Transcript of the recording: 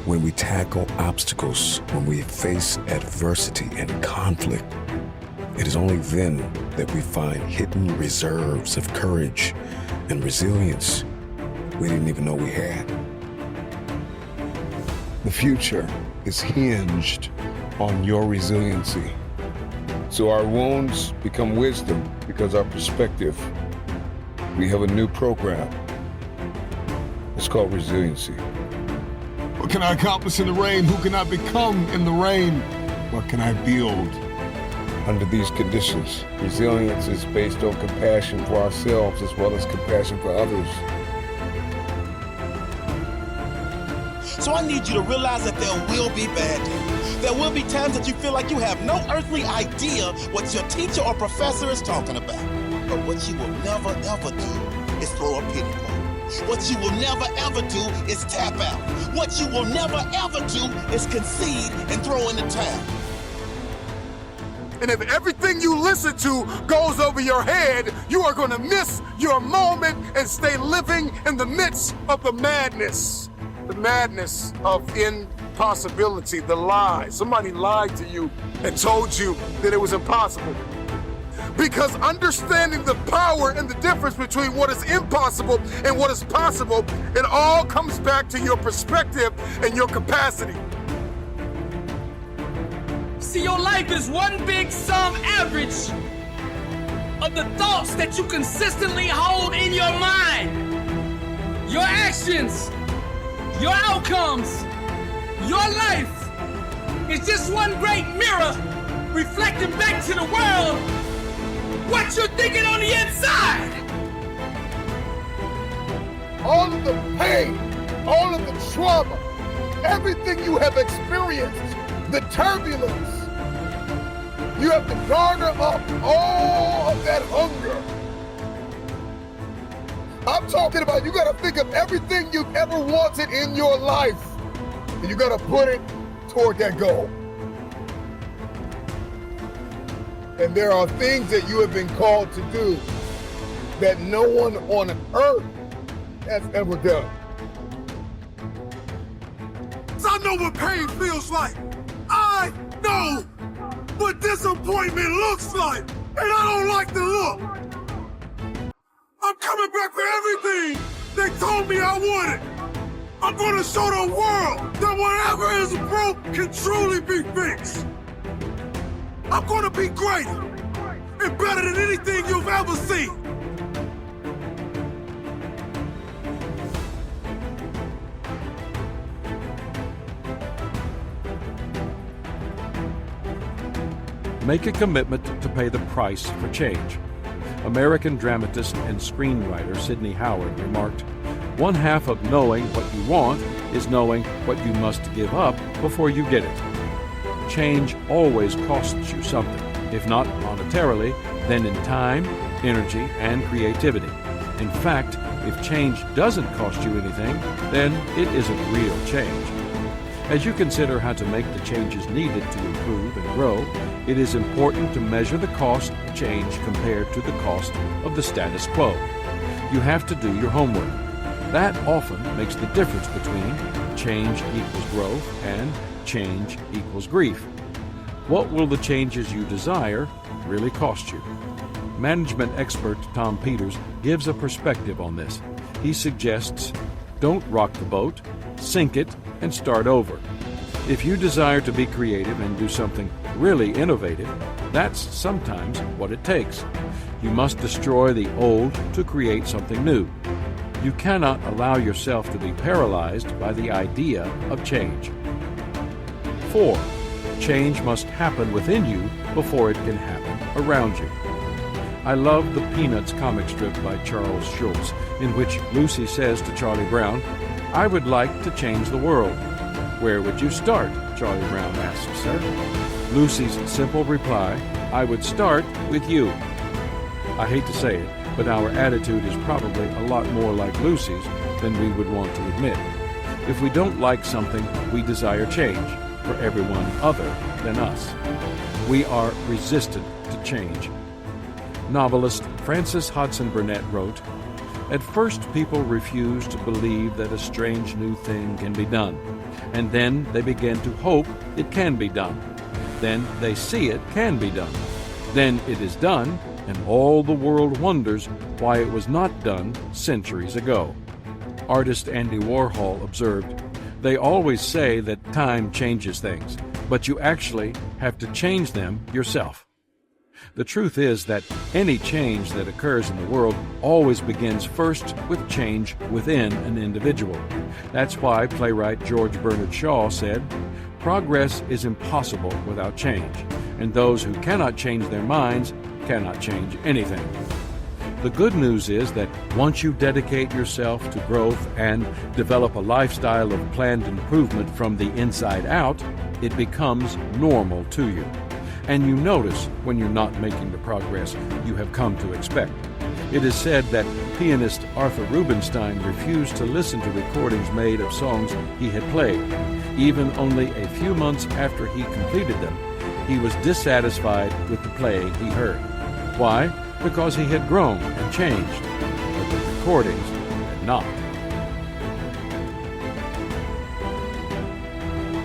When we tackle obstacles, when we face adversity and conflict, it is only then that we find hidden reserves of courage and resilience we didn't even know we had. The future is hinged on your resiliency. So our wounds become wisdom because our perspective. We have a new program. It's called resiliency. What can I accomplish in the rain? Who can I become in the rain? What can I build? Under these conditions, resilience is based on compassion for ourselves as well as compassion for others. So I need you to realize that there will be bad days. There will be times that you feel like you have no earthly idea what your teacher or professor is talking about. But what you will never ever do is throw a pity party. What you will never ever do is tap out. What you will never ever do is concede and throw in the towel. And if everything you listen to goes over your head, you are going to miss your moment and stay living in the midst of the madness. The madness of impossibility, the lie. Somebody lied to you and told you that it was impossible. Because understanding the power and the difference between what is impossible and what is possible, it all comes back to your perspective and your capacity. See, your life is one big sum average of the thoughts that you consistently hold in your mind. Your actions, your outcomes, your life is just one great mirror reflecting back to the world what you're thinking on the inside. All of the pain, all of the trauma, everything you have experienced, the turbulence, you have to garner up all of that hunger. I'm talking about you gotta think of everything you've ever wanted in your life, and you gotta put it toward that goal. And there are things that you have been called to do that no one on earth has ever done. I know what pain feels like. I know what disappointment looks like, and I don't like the look. I'm coming back for everything they told me I wanted. I'm gonna show the world that whatever is broke can truly be fixed. I'm gonna be great and better than anything you've ever seen. Make a commitment to pay the price for change. American dramatist and screenwriter Sidney Howard remarked, "One half of knowing what you want is knowing what you must give up before you get it." Change always costs you something, if not monetarily, then in time, energy, and creativity. In fact, if change doesn't cost you anything, then it isn't real change. As you consider how to make the changes needed to improve and grow, it is important to measure the cost of change compared to the cost of the status quo. You have to do your homework. That often makes the difference between change equals growth and change equals grief. What will the changes you desire really cost you? Management expert Tom Peters gives a perspective on this. He suggests, don't rock the boat, sink it, and start over. If you desire to be creative and do something really innovative, that's sometimes what it takes. You must destroy the old to create something new. You cannot allow yourself to be paralyzed by the idea of change. 4. Change must happen within you before it can happen around you. I love the Peanuts comic strip by Charles Schulz, in which Lucy says to Charlie Brown, "I would like to change the world." "Where would you start?" Charlie Brown asks her. Lucy's simple reply, "I would start with you." I hate to say it, but our attitude is probably a lot more like Lucy's than we would want to admit. If we don't like something, we desire change for everyone other than us. We are resistant to change. Novelist Frances Hodgson Burnett wrote, At first, people refuse to believe that a strange new thing can be done, and then they begin to hope it can be done. Then they see it can be done. Then it is done, and all the world wonders why it was not done centuries ago. Artist Andy Warhol observed, "They always say that time changes things, but you actually have to change them yourself." The truth is that any change that occurs in the world always begins first with change within an individual. That's why playwright George Bernard Shaw said, "Progress is impossible without change, and those who cannot change their minds cannot change anything." The good news is that once you dedicate yourself to growth and develop a lifestyle of planned improvement from the inside out, it becomes normal to you. And you notice when you're not making the progress you have come to expect. It is said that pianist Arthur Rubinstein refused to listen to recordings made of songs he had played. Even only a few months after he completed them, he was dissatisfied with the playing he heard. Why? Because he had grown and changed, but the recordings had not.